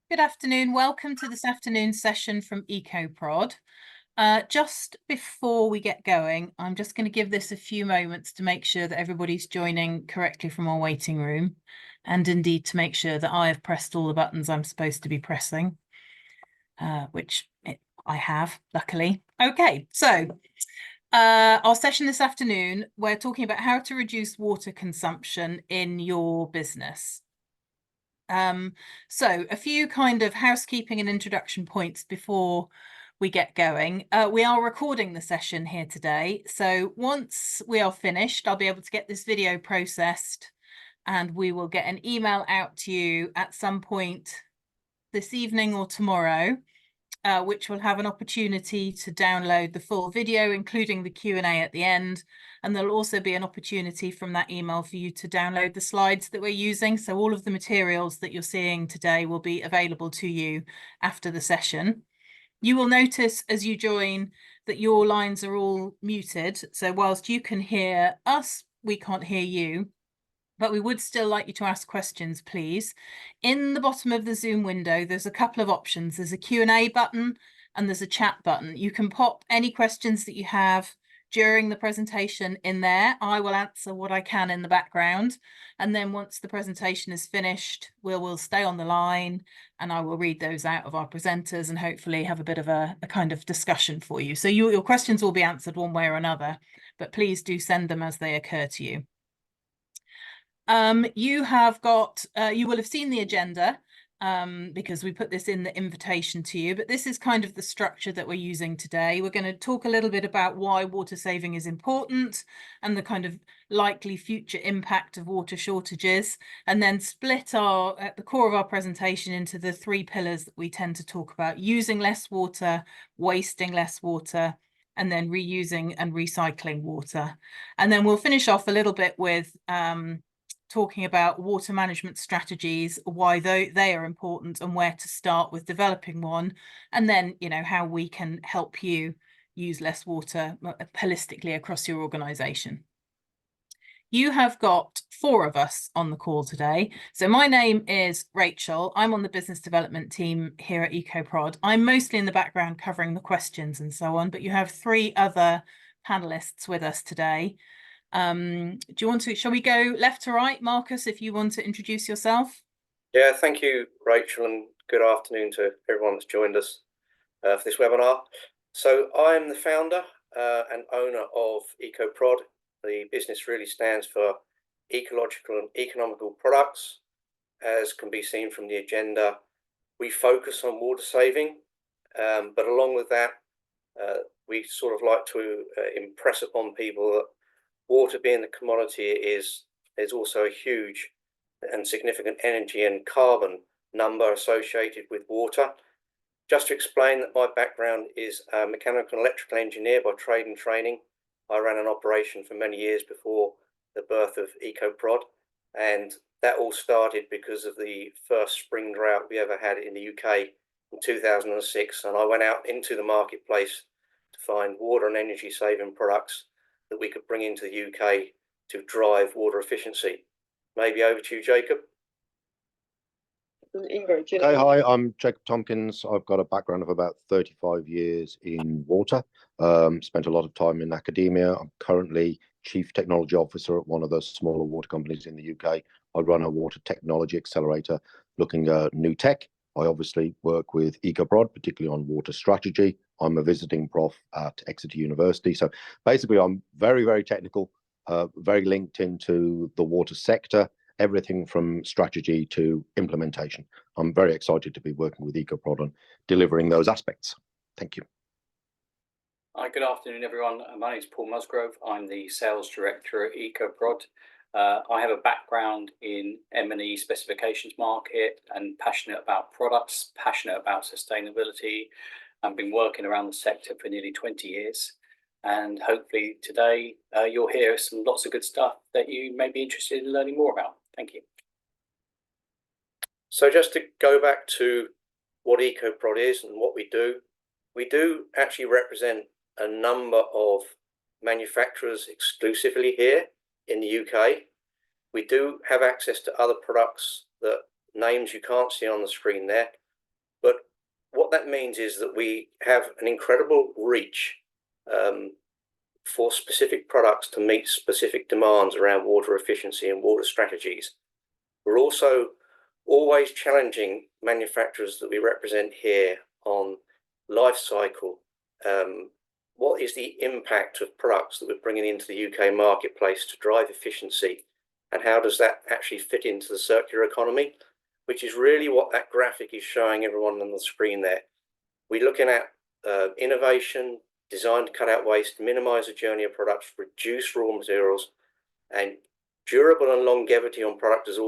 Good afternoon. Welcome to this afternoon's session from EcoProd. Just before we get going, I'm just going to give this a few moments to make sure that everybody's joining correctly from our waiting room, and indeed to make sure that I have pressed all the buttons I'm supposed to be pressing, which I have, luckily. Okay, so our session this afternoon, we're talking about how to reduce water consumption in your business. So a few kind of housekeeping and introduction points before we get going. We are recording the session here today. So once we are finished, I'll be able to get this video processed and we will get an email out to you at some point this evening or tomorrow, which will have an opportunity to download the full video, including the Q&A at the end. And there'll also be an opportunity from that email for you to download the slides that we're using. So all of the materials that you're seeing today will be available to you after the session. You will notice as you join that your lines are all muted. So whilst you can hear us, we can't hear you. But we would still like you to ask questions, please. In the bottom of the Zoom window, there's a couple of options. There's a Q&A button and there's a chat button. You can pop any questions that you have during the presentation in there. I will answer what I can in the background. And then once the presentation is finished, we'll stay on the line and I will read those out of our presenters and hopefully have a bit of a kind of discussion for you. So your questions will be answered one way or another, but please do send them as they occur to you. You will have seen the agenda because we put this in the invitation to you, but this is kind of the structure that we're using today. We're going to talk a little bit about why water saving is important and the kind of likely future impact of water shortages, and then split at the core of our presentation into the three pillars that we tend to talk about: using less water, wasting less water, and then reusing and recycling water. And then we'll finish off a little bit with talking about water management strategies, why they are important and where to start with developing one, and then how we can help you use less water holistically across your organization. You have got four of us on the call today. So my name is Rachel. I'm on the business development team here at EcoProd. I'm mostly in the background covering the questions and so on, but you have three other panelists with us today. Shall we go left to right? Marcus, if you want to introduce yourself. Yeah, thank you, Rachel, and good afternoon to everyone that's joined us for this webinar. So I'm the founder and owner of EcoProd. The business really stands for ecological and economical products. As can be seen from the agenda, we focus on water saving, but along with that, we sort of like to impress upon people that water being the commodity there's also a huge and significant energy and carbon number associated with water. Just to explain that my background is a mechanical and electrical engineer by trade and training. I ran an operation for many years before the birth of EcoProd, and that all started because of the first spring drought we ever had in the UK in 2006, and I went out into the marketplace to find water and energy saving products that we could bring into the UK to drive water efficiency. Maybe over to you, Jacob. Okay, hi, I'm Jacob Tompkins. I've got a background of about 35 years in water. Spent a lot of time in academia. I'm currently Chief Technology Officer at one of the smaller water companies in the UK. I run a water technology accelerator looking at new tech. I obviously work with EcoProd, particularly on water strategy. I'm a visiting prof at Exeter University. So basically, I'm very, very technical, very linked into the water sector, everything from strategy to implementation. I'm very excited to be working with EcoProd on delivering those aspects. Thank you. Hi, good afternoon, everyone. My name is Paul Musgrove. I'm the Sales Director at EcoProd. I have a background in M&E specifications market and passionate about products, passionate about sustainability. I've been working around the sector for nearly 20 years. And hopefully today you'll hear lots of good stuff that you may be interested in learning more about. Thank you. So just to go back to what EcoProd is and what we do actually represent a number of manufacturers exclusively here in the UK. We do have access to other products, that names you can't see on the screen there, what that means is that we have an incredible reach for specific products to meet specific demands around water efficiency and water strategies. We're also always challenging manufacturers that we represent here on life cycle. What is the impact of products that we're bringing into the UK marketplace to drive efficiency, and how does that actually fit into the circular economy, which is really what that graphic is showing everyone on the screen there. We're looking at innovation, design to cut out waste, minimize the journey of products, reduce raw materials, and durable and longevity on product as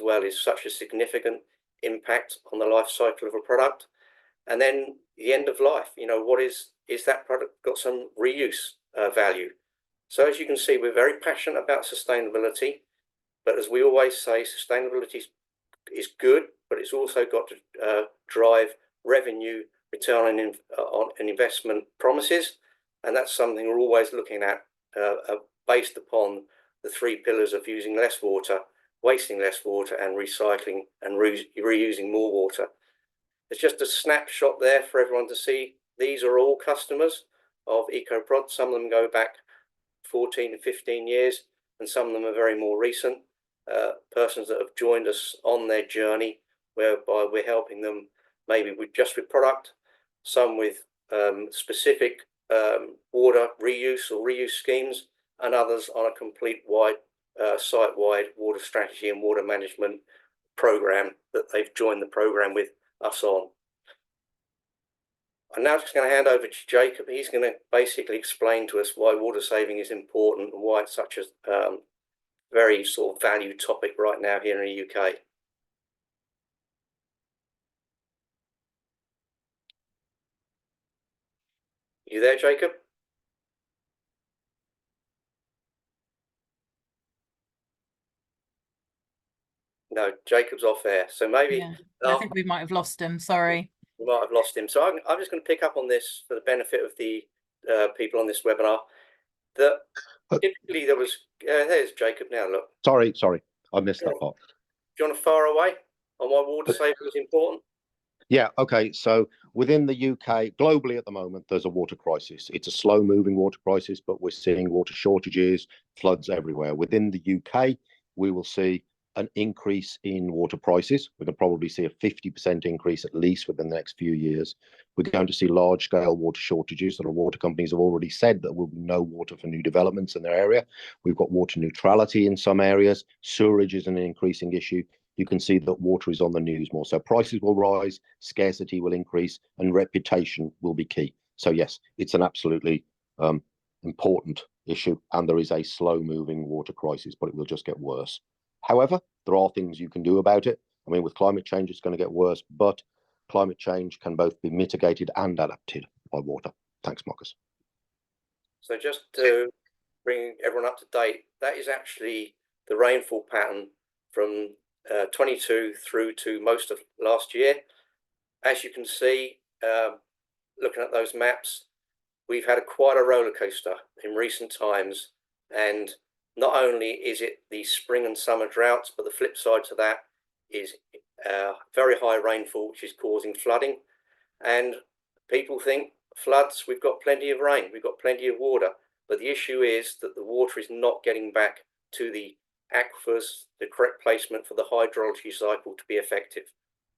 well is such a significant impact on the life cycle of a product. And then the end of life, what is that product got some reuse value? So as you can see, we're very passionate about sustainability, but as we always say, sustainability is good, but it's also got to drive revenue, return on investment promises, and that's something we're always looking at based upon the 3 pillars of using less water, wasting less water, and recycling and reusing more water. It's just a snapshot there for everyone to see. These are all customers of EcoProd. Some of them go back 14 and 15 years, and some of them are very more recent. Persons that have joined us on their journey, whereby we're helping them maybe with product, some with specific water reuse or reuse schemes, and others on a complete site-wide water strategy and water management program that they've joined the program with us on. I'm now just going to hand over to Jacob. He's going to basically explain to us why water saving is important and why it's such a very sort of valued topic right now here in the UK. You there, Jacob? No, Jacob's off air. So maybe I think we might have lost him. Sorry. We might have lost him. So I'm just going to pick up on this for the benefit of the people on this webinar. That typically there was. There's Jacob now. Look. Sorry, I missed that part. Do you want to fire away on why water saving is important? Yeah, okay. So within the UK, globally at the moment, there's a water crisis. It's a slow-moving water crisis, but we're seeing water shortages, floods everywhere. Within the UK, we will see an increase in water prices. We're going to probably see a 50% increase at least within the next few years. We're going to see large-scale water shortages. The water companies have already said that there will be no water for new developments in their area. We've got water neutrality in some areas. Sewerage is an increasing issue. You can see that water is on the news more. So prices will rise, scarcity will increase, and reputation will be key. So yes, it's an absolutely important issue, and there is a slow-moving water crisis, but it will just get worse. However, there are things you can do about it. I mean, with climate change, it's going to get worse, but climate change can both be mitigated and adapted by water. Thanks, Marcus. So just to bring everyone up to date, that is actually the rainfall pattern from 22 through to most of last year. As you can see, looking at those maps, we've had quite a roller coaster in recent times, and not only is it the spring and summer droughts, but the flip side to that is very high rainfall, which is causing flooding. And people think floods, we've got plenty of rain, we've got plenty of water, but the issue is that the water is not getting back to the aquifers, the correct placement for the hydrology cycle to be effective.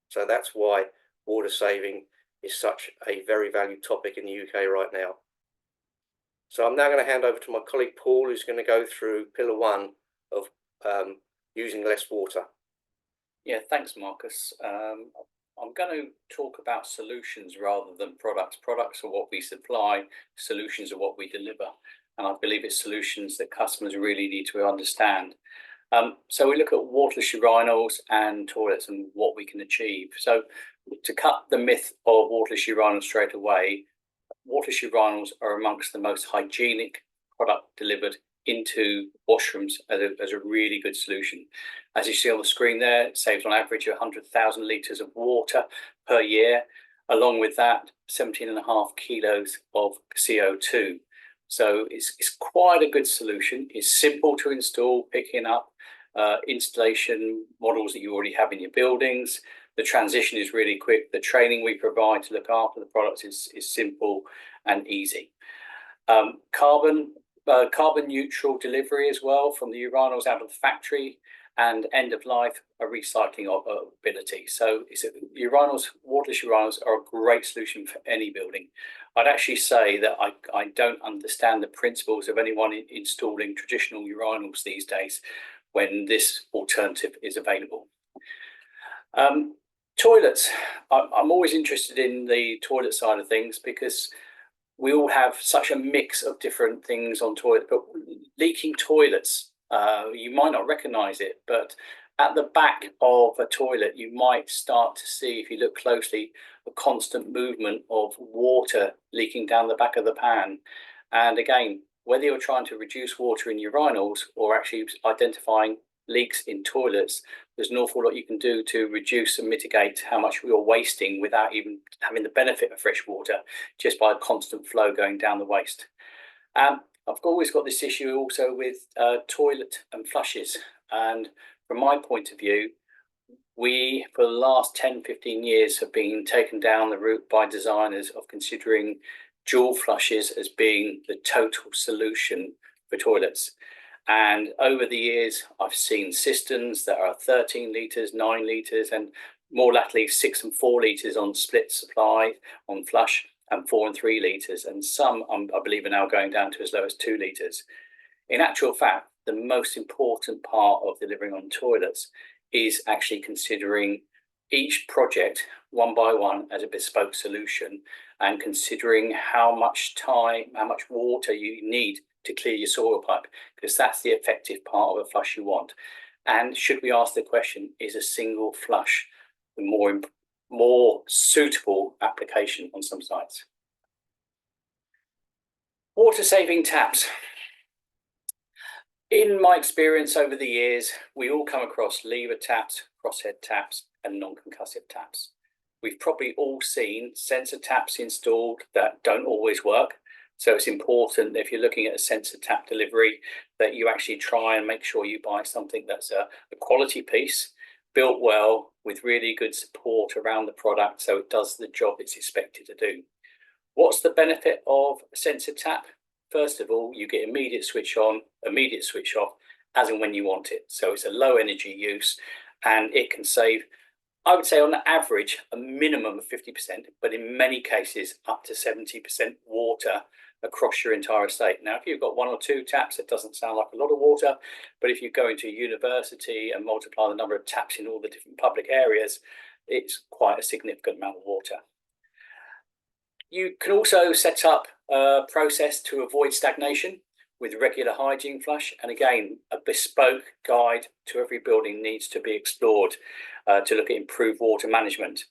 So that's why water saving is such a very valued topic in the UK right now. So I'm now going to hand over to my colleague Paul, who's going to go through pillar 1 of using less water. Yeah, thanks, Marcus. I'm going to talk about solutions rather than products. Products are what we supply, solutions are what we deliver. And I believe it's solutions that customers really need to understand. So we look at waterless urinals and toilets and what we can achieve. So to cut the myth of waterless urinals straight away, waterless urinals are amongst the most hygienic product delivered into washrooms as a really good solution. As you see on the screen there, it saves on average 100,000 litres of water per year. Along with that, 17.5 kilos of CO2. So it's quite a good solution. It's simple to install, picking up installation models that you already have in your buildings. The transition is really quick. The training we provide to look after the products is simple and easy. Carbon neutral delivery as well from the urinals out of the factory, and end of life a recycling ability. So waterless urinals are a great solution for any building. I'd actually say that I don't understand the principles of anyone installing traditional urinals these days when this alternative is available. Toilets. I'm always interested in the toilet side of things because we all have such a mix of different things on toilet, but leaking toilets, you might not recognize it, but at the back of a toilet, you might start to see, if you look closely, a constant movement of water leaking down the back of the pan. And again, whether you're trying to reduce water in urinals or actually identifying leaks in toilets, there's an awful lot you can do to reduce and mitigate how much we are wasting without even having the benefit of fresh water, just by a constant flow going down the waste. I've always got this issue also with toilet and flushes. And from my point of view, we, for the last 10-15 years, have been taken down the route by designers of considering dual flushes as being the total solution for toilets. And over the years, I've seen cisterns that are 13 litres, 9 litres, and more latterly 6 and 4 litres on split supply on flush, and 4 and 3 litres. And some, I believe, are now going down to as low as 2 litres. In actual fact, the most important part of delivering on toilets is actually considering each project one by one as a bespoke solution, and considering how much time, how much water you need to clear your soil pipe, because that's the effective part of a flush you want. And should we ask the question, is a single flush the more suitable application on some sites? Water saving taps. In my experience over the years, we all come across lever taps, crosshead taps, and non-concussive taps. We've probably all seen sensor taps installed that don't always work. So it's important that if you're looking at a sensor tap delivery, that you actually try and make sure you buy something that's a quality piece, built well, with really good support around the product, so it does the job it's expected to do. What's the benefit of a sensor tap? First of all, you get immediate switch on, immediate switch off, as and when you want it. So it's a low energy use, and it can save, I would say on average, a minimum of 50%, but in many cases up to 70% water across your entire estate. Now, if you've got 1 or 2 taps, it doesn't sound like a lot of water, but if you go into a university and multiply the number of taps in all the different public areas, it's quite a significant amount of water. You can also set up a process to avoid stagnation with regular hygiene flush. And again, a bespoke guide to every building needs to be explored to look at improved water management.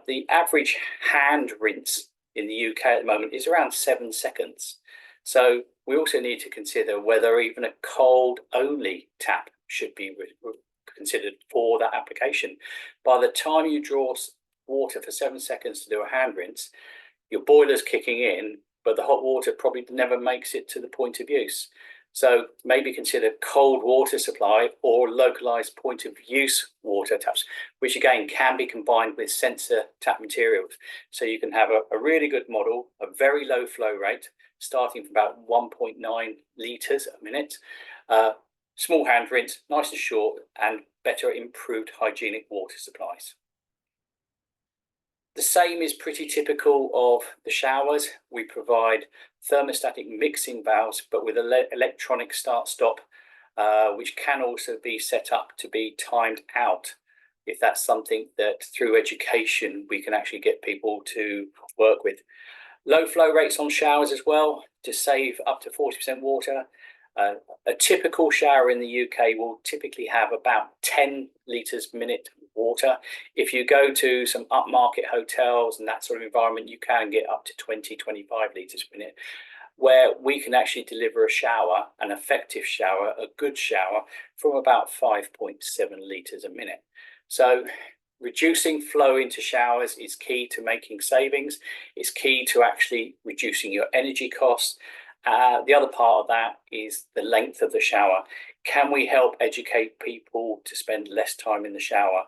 The average hand rinse in the UK at the moment is around 7 seconds. So we also need to consider whether even a cold only tap should be considered for that application. By the time you draw water for 7 seconds to do a hand rinse, your boiler's kicking in, but the hot water probably never makes it to the point of use. So maybe consider cold water supply or localized point of use water taps, which again can be combined with sensor tap materials. So you can have a really good model, a very low flow rate, starting from about 1.9 litres a minute, small hand rinse, nice and short, and better improved hygienic water supplies. The same is pretty typical of the showers. We provide thermostatic mixing valves, but with electronic start-stop, which can also be set up to be timed out, if that's something that through education we can actually get people to work with. Low flow rates on showers as well, to save up to 40% water. A typical shower in the UK will typically have about 10 litres per minute water. If you go to some upmarket hotels and that sort of environment, you can get up to 20-25 litres per minute, where we can actually deliver a shower, an effective shower, a good shower, from about 5.7 litres a minute. So reducing flow into showers is key to making savings. It's key to actually reducing your energy costs. The other part of that is the length of the shower. Can we help educate people to spend less time in the shower?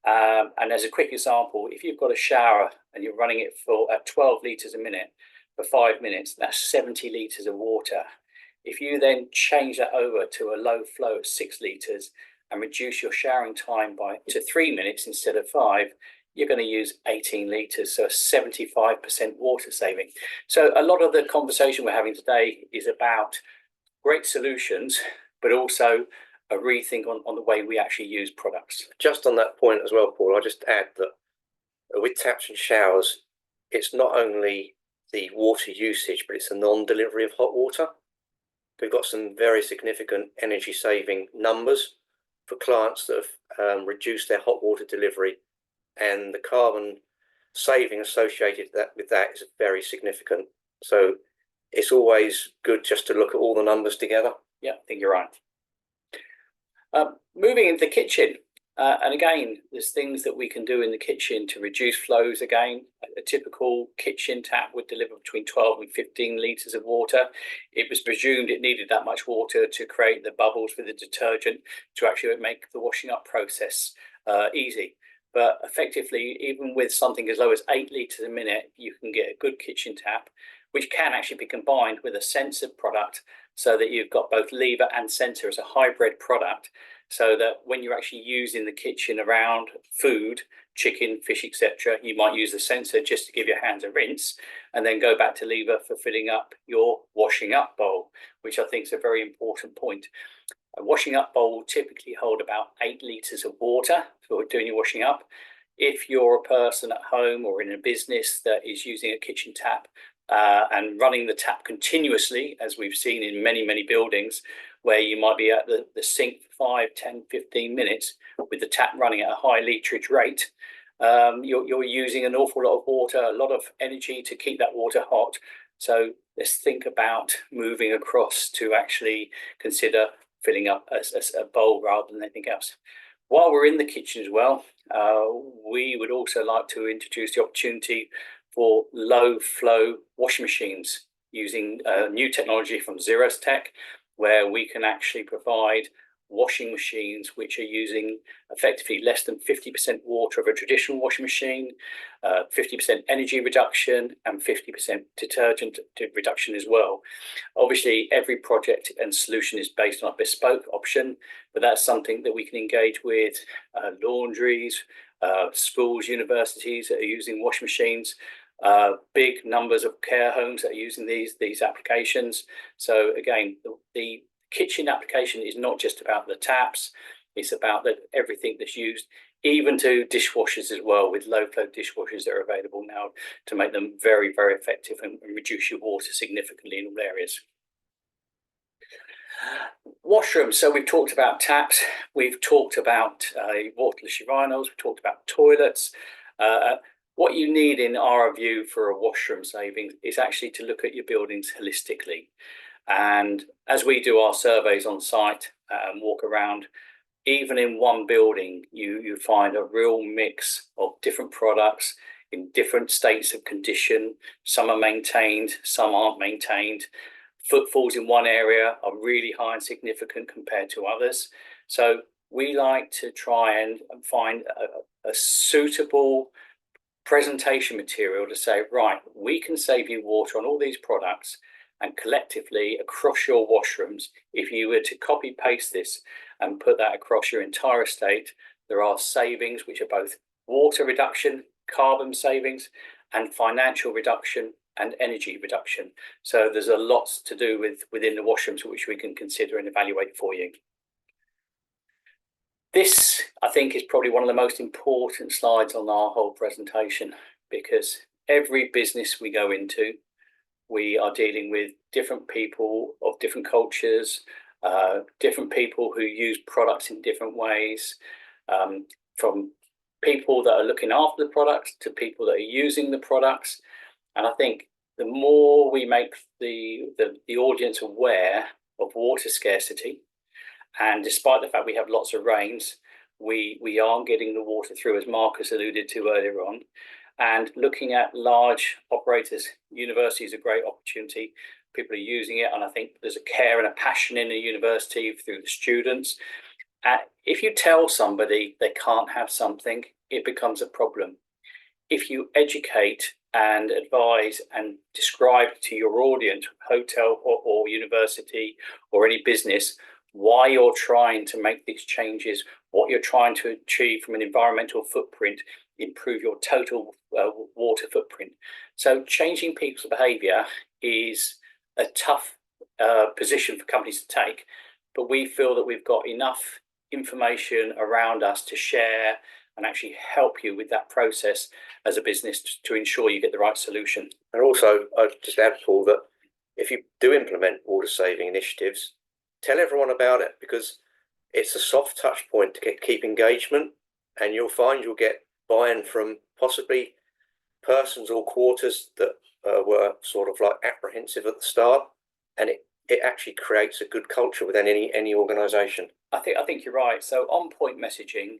And as a quick example, if you've got a shower and you're running it for at 12 litres a minute for 5 minutes, that's 70 litres of water. If you then change that over to a low flow of 6 litres and reduce your showering time to 3 minutes instead of 5, you're going to use 18 litres, so 75% water saving. So a lot of the conversation we're having today is about great solutions, but also a rethink on the way we actually use products. Just on that point as well, Paul, I'll just add that with taps and showers, it's not only the water usage, but it's the non-delivery of hot water. We've got some very significant energy saving numbers for clients that have reduced their hot water delivery, and the carbon saving associated with that is very significant. So it's always good just to look at all the numbers together. Yeah, I think you're right. Moving into the kitchen, and again, there's things that we can do in the kitchen to reduce flows. Again, a typical kitchen tap would deliver between 12 and 15 litres of water. It was presumed it needed that much water to create the bubbles with the detergent to actually make the washing up process easy. But effectively, even with something as low as 8 litres a minute, you can get a good kitchen tap, which can actually be combined with a sensor product, so that you've got both lever and sensor as a hybrid product, so that when you're actually using the kitchen around food, chicken, fish, etc., you might use the sensor just to give your hands a rinse, and then go back to lever for filling up your washing up bowl, which I think is a very important point. A washing up bowl will typically hold about 8 litres of water for doing your washing up. If you're a person at home or in a business that is using a kitchen tap and running the tap continuously, as we've seen in many, many buildings, where you might be at the sink for 5, 10, 15 minutes with the tap running at a high literage rate, you're using an awful lot of water, a lot of energy to keep that water hot. So let's think about moving across to actually consider filling up a bowl rather than anything else. While we're in the kitchen as well, we would also like to introduce the opportunity for low flow washing machines using new technology from Xerostech, where we can actually provide washing machines which are using effectively less than 50% water of a traditional washing machine, 50% energy reduction, and 50% detergent reduction as well. Obviously, every project and solution is based on a bespoke option, but that's something that we can engage with laundries, schools, universities that are using washing machines, big numbers of care homes that are using these applications. So again, the kitchen application is not just about the taps, it's about everything that's used, even to dishwashers as well, with low flow dishwashers that are available now to make them very, very effective and reduce your water significantly in all areas. Washrooms. So we've talked about taps, we've talked about waterless urinals, we've talked about toilets. What you need, in our view, for a washroom saving is actually to look at your buildings holistically. And as we do our surveys on site and walk around, even in one building, you find a real mix of different products in different states of condition. Some are maintained, some aren't maintained. Footfalls in one area are really high and significant compared to others. So we like to try and find a suitable presentation material to say, right, we can save you water on all these products, and collectively across your washrooms, if you were to copy paste this and put that across your entire estate, there are savings which are both water reduction, carbon savings, and financial reduction and energy reduction. So there's a lot to do within the washrooms which we can consider and evaluate for you. This, I think, is probably one of the most important slides on our whole presentation, because every business we go into, we are dealing with different people of different cultures, different people who use products in different ways, from people that are looking after the products to people that are using the products. And I think the more we make the audience aware of water scarcity, and despite the fact we have lots of rains, we aren't getting the water through, as Marcus alluded to earlier on. And looking at large operators, university is a great opportunity. People are using it, and I think there's a care and a passion in the university through the students. If you tell somebody they can't have something, it becomes a problem. If you educate and advise and describe to your audience, hotel or university or any business, why you're trying to make these changes, what you're trying to achieve from an environmental footprint, improve your total water footprint. So changing people's behavior is a tough position for companies to take, but we feel that we've got enough information around us to share and actually help you with that process as a business to ensure you get the right solution. And also, I'd just add, Paul, that if you do implement water saving initiatives, tell everyone about it, because it's a soft touch point to keep engagement, and you'll find you'll get buy-in from possibly persons or quarters that were sort of like apprehensive at the start, and it actually creates a good culture within any organisation. I think you're right. So on-point messaging,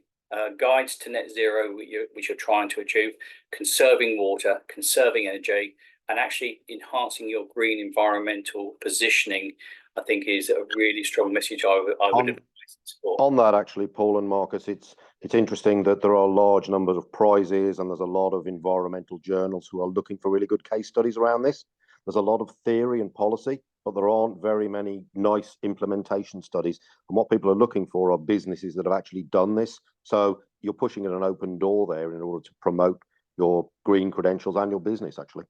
guides to net zero, which you're trying to achieve, conserving water, conserving energy, and actually enhancing your green environmental positioning, I think is a really strong message I would have support. On that, actually, Paul and Marcus, it's interesting that there are large numbers of prizes and there's a lot of environmental journals who are looking for really good case studies around this. There's a lot of theory and policy, but there aren't very many nice implementation studies. And what people are looking for are businesses that have actually done this. So you're pushing in an open door there in order to promote your green credentials and your business, actually.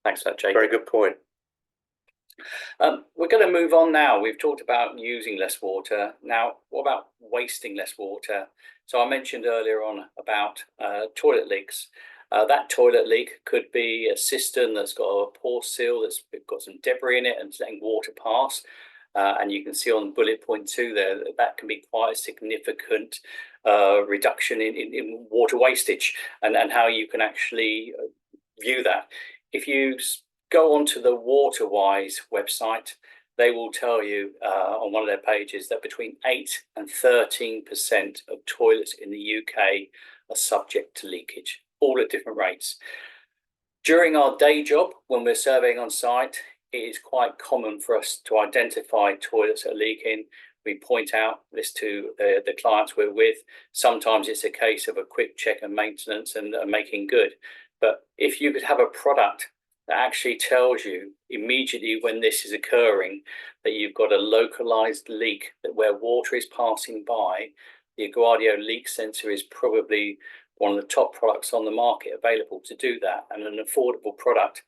Thanks for that, Jake. Very good point. We're going to move on now. We've talked about using less water. Now, what about wasting less water? So I mentioned earlier on about toilet leaks. That toilet leak could be a cistern that's got a poor seal, that's got some debris in it and letting water pass. And you can see on bullet point 2 there that can be quite a significant reduction in water wastage, and how you can actually view that. If you go onto the WaterWise website, they will tell you on one of their pages that between 8 and 13% of toilets in the UK are subject to leakage, all at different rates. During our day job, when we're surveying on site, it is quite common for us to identify toilets that are leaking. We point out this to the clients we're with. Sometimes it's a case of a quick check and maintenance and making good. But if you could have a product that actually tells you immediately when this is occurring that you've got a localized leak, that where water is passing by, the Guardio leak sensor is probably one of the top products on the market available to do that, and an affordable product.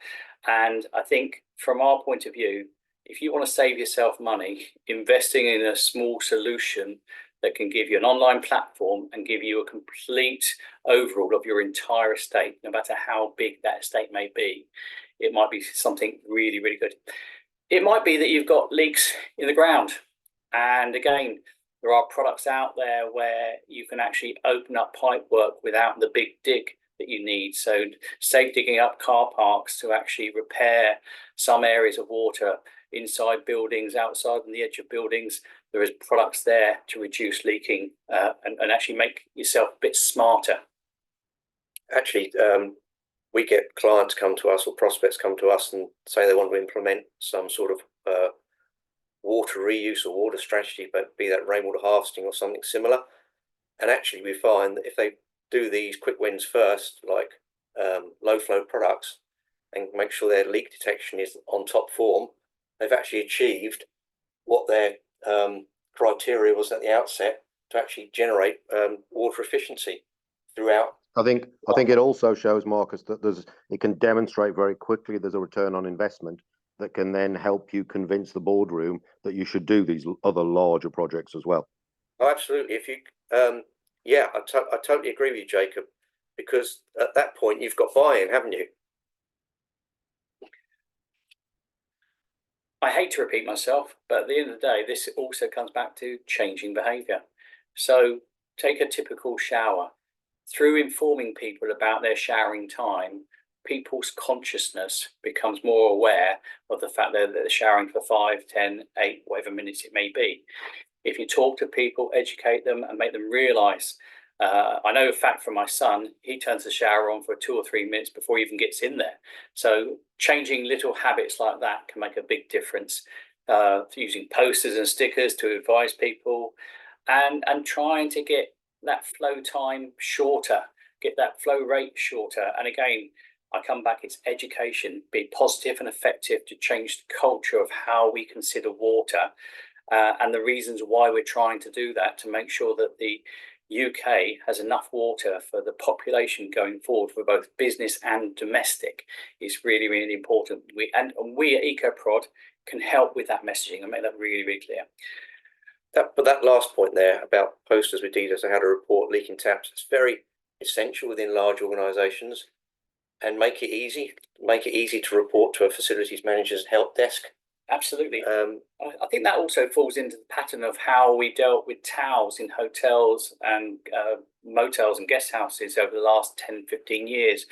And I think from our point of view, if you want to save yourself money, investing in a small solution that can give you an online platform and give you a complete overall of your entire estate, no matter how big that estate may be, it might be something really, really good. It might be that you've got leaks in the ground. And again, there are products out there where you can actually open up pipe work without the big dig that you need. So save digging up car parks to actually repair some areas of water inside buildings, outside on the edge of buildings. There is products there to reduce leaking and actually make yourself a bit smarter. Actually, we get clients come to us or prospects come to us and say they want to implement some sort of water reuse or water strategy, but be that rainwater harvesting or something similar. And actually we find that if they do these quick wins first, like low flow products, and make sure their leak detection is on top form, they've actually achieved what their criteria was at the outset to actually generate water efficiency throughout. I think it also shows, Marcus, that it can demonstrate very quickly there's a return on investment that can then help you convince the boardroom that you should do these other larger projects as well. Oh, absolutely. If you, yeah, I totally agree with you, Jacob, because at that point you've got buy-in, haven't you? I hate to repeat myself, but at the end of the day, this also comes back to changing behaviour. So take a typical shower. Through informing people about their showering time, people's consciousness becomes more aware of the fact that they're showering for 5, 10, 8, whatever minutes it may be. If you talk to people, educate them and make them realise, I know a fact from my son, he turns the shower on for 2 or 3 minutes before he even gets in there. So changing little habits like that can make a big difference. Using posters and stickers to advise people, and trying to get that flow time shorter, get that flow rate shorter. And again, I come back, it's education, be positive and effective to change the culture of how we consider water, and the reasons why we're trying to do that, to make sure that the UK has enough water for the population going forward, for both business and domestic, is really, really important. We at EcoProd can help with that messaging and make that really, really clear. But that last point there about posters with details on how to report leaking taps, it's very essential within large organisations, and make it easy to report to a facilities manager's help desk. Absolutely. I think that also falls into the pattern of how we dealt with towels in hotels and motels and guest houses over the last 10, 15 years,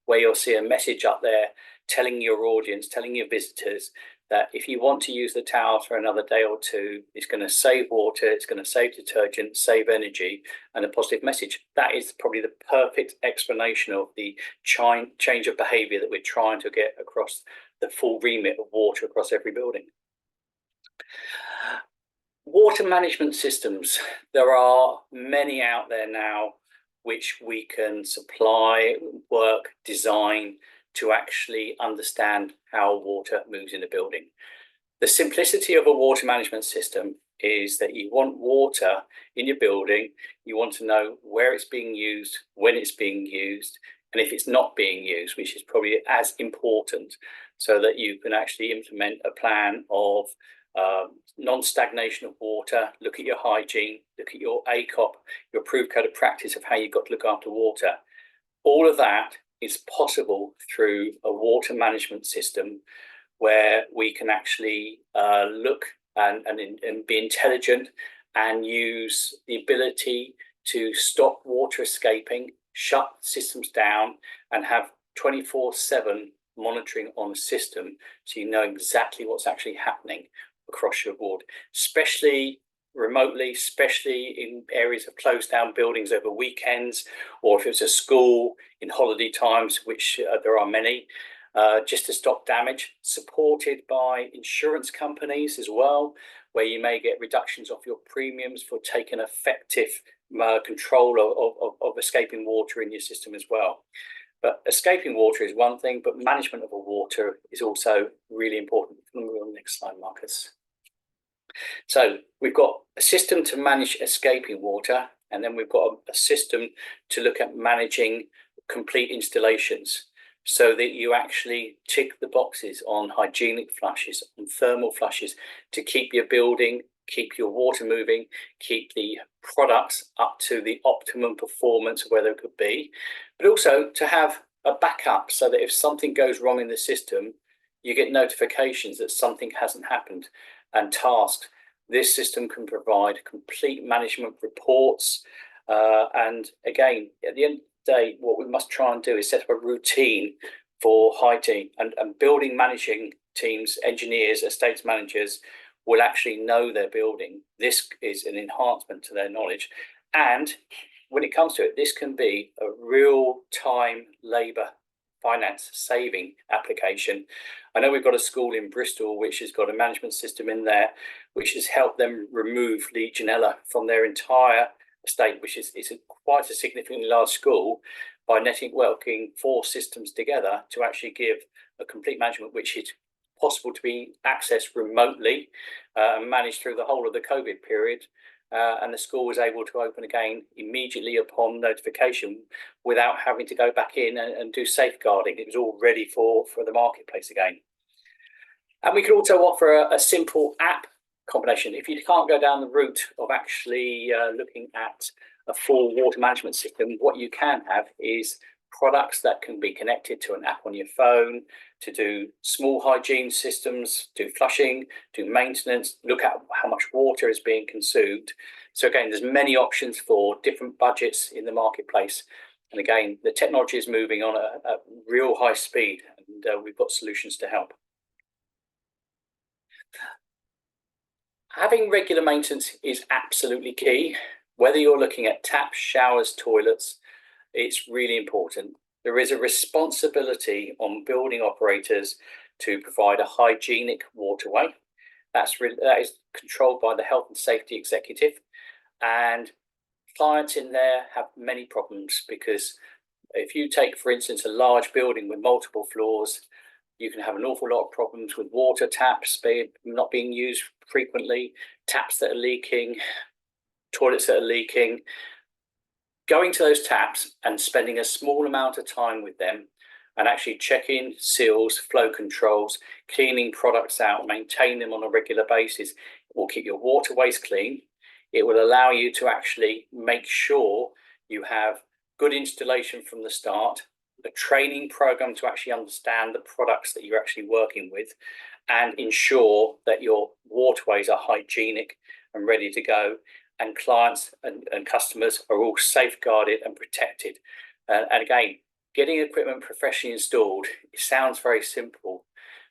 where you'll see a message up there telling your audience, telling your visitors that if you want to use the towel for another day or two, it's going to save water, it's going to save detergent, save energy, and a positive message. That is probably the perfect explanation of the change of behaviour that we're trying to get across the full remit of water across every building. Water management systems. There are many out there now which we can supply, work, design to actually understand how water moves in a building. The simplicity of a water management system is that you want water in your building, you want to know where it's being used, when it's being used, and if it's not being used, which is probably as important, so that you can actually implement a plan of non-stagnation of water, look at your hygiene, look at your ACOP, your approved code of practice of how you've got to look after water. All of that is possible through a water management system where we can actually look and be intelligent and use the ability to stop water escaping, shut systems down, and have 24/7 monitoring on the system, so you know exactly what's actually happening across your board, especially remotely, especially in areas of closed down buildings over weekends, or if it's a school in holiday times, which there are many, just to stop damage, supported by insurance companies as well, where you may get reductions off your premiums for taking effective control of escaping water in your system as well. But escaping water is one thing, but management of a water is also really important. Move on the next slide, Marcus. So we've got a system to manage escaping water, and then we've got a system to look at managing complete installations, so that you actually tick the boxes on hygienic flushes, on thermal flushes, to keep your building, keep your water moving, keep the products up to the optimum performance where they could be, but also to have a backup, so that if something goes wrong in the system, you get notifications that something hasn't happened, and tasks. This system can provide complete management reports, and again, at the end of the day, what we must try and do is set up a routine for hygiene, and building managing teams, engineers, estates managers will actually know their building. This is an enhancement to their knowledge, and when it comes to it, this can be a real-time labour finance saving application. I know we've got a school in Bristol which has got a management system in there which has helped them remove Legionella from their entire estate, which is quite a significantly large school, by networking 4 systems together to actually give a complete management which is possible to be accessed remotely and managed through the whole of the COVID period. And the school was able to open again immediately upon notification without having to go back in and do safeguarding. It was all ready for the marketplace again. And we could also offer a simple app combination. If you can't go down the route of actually looking at a full water management system, what you can have is products that can be connected to an app on your phone to do small hygiene systems, do flushing, do maintenance, look at how much water is being consumed. So again, there's many options for different budgets in the marketplace. And again, the technology is moving on a real high speed, and we've got solutions to help. Having regular maintenance is absolutely key. Whether you're looking at taps, showers, toilets, it's really important. There is a responsibility on building operators to provide a hygienic waterway. That is controlled by the Health and Safety Executive. And clients in there have many problems, because if you take, for instance, a large building with multiple floors, you can have an awful lot of problems with water taps not being used frequently, taps that are leaking, toilets that are leaking. Going to those taps and spending a small amount of time with them and actually checking seals, flow controls, cleaning products out, maintain them on a regular basis, will keep your waterways clean. It will allow you to actually make sure you have good installation from the start, a training program to actually understand the products that you're actually working with, and ensure that your waterways are hygienic and ready to go, and clients and customers are all safeguarded and protected. And again, getting equipment professionally installed, it sounds very simple,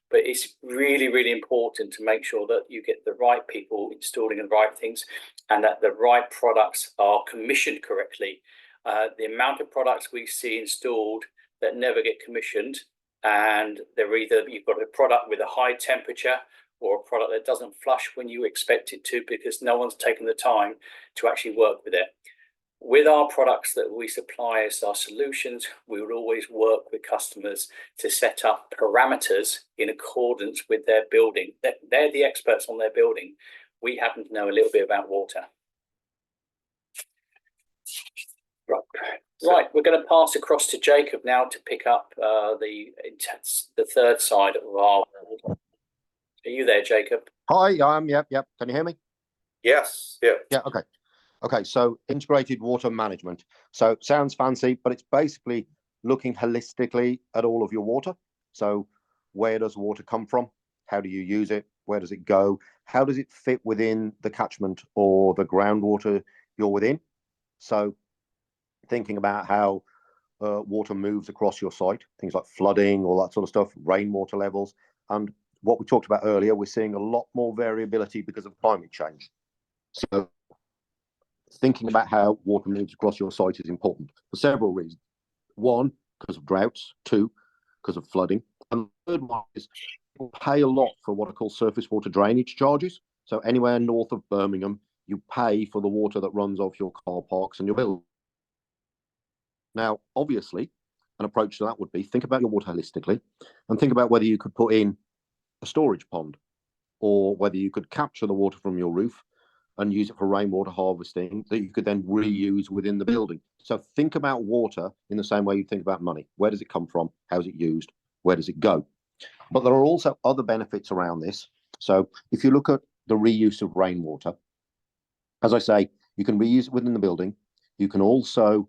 but it's really, really important to make sure that you get the right people installing the right things, and that the right products are commissioned correctly. The amount of products we see installed that never get commissioned, and they're either, you've got a product with a high temperature or a product that doesn't flush when you expect it to, because no one's taken the time to actually work with it. With our products that we supply as our solutions, we will always work with customers to set up parameters in accordance with their building. They're the experts on their building. We happen to know a little bit about water. Right, we're going to pass across to Jacob now to pick up the third side of our. Are you there, Jacob? Hi, yep. Can you hear me? Yes, yeah. Yeah, okay. Okay, so integrated water management. So it sounds fancy, but it's basically looking holistically at all of your water. So where does water come from? How do you use it? Where does it go? How does it fit within the catchment or the groundwater you're within? So thinking about how water moves across your site, things like flooding, all that sort of stuff, rainwater levels. And what we talked about earlier, we're seeing a lot more variability because of climate change. So thinking about how water moves across your site is important for several reasons. One, because of droughts. Two, because of flooding. And the third one is people pay a lot for what are called surface water drainage charges. So anywhere north of Birmingham, you pay for the water that runs off your car parks and your buildings. Now, obviously, an approach to that would be think about your water holistically and think about whether you could put in a storage pond, or whether you could capture the water from your roof and use it for rainwater harvesting that you could then reuse within the building. So think about water in the same way you think about money. Where does it come from? How is it used? Where does it go? But there are also other benefits around this. So if you look at the reuse of rainwater, as I say, you can reuse it within the building. You can also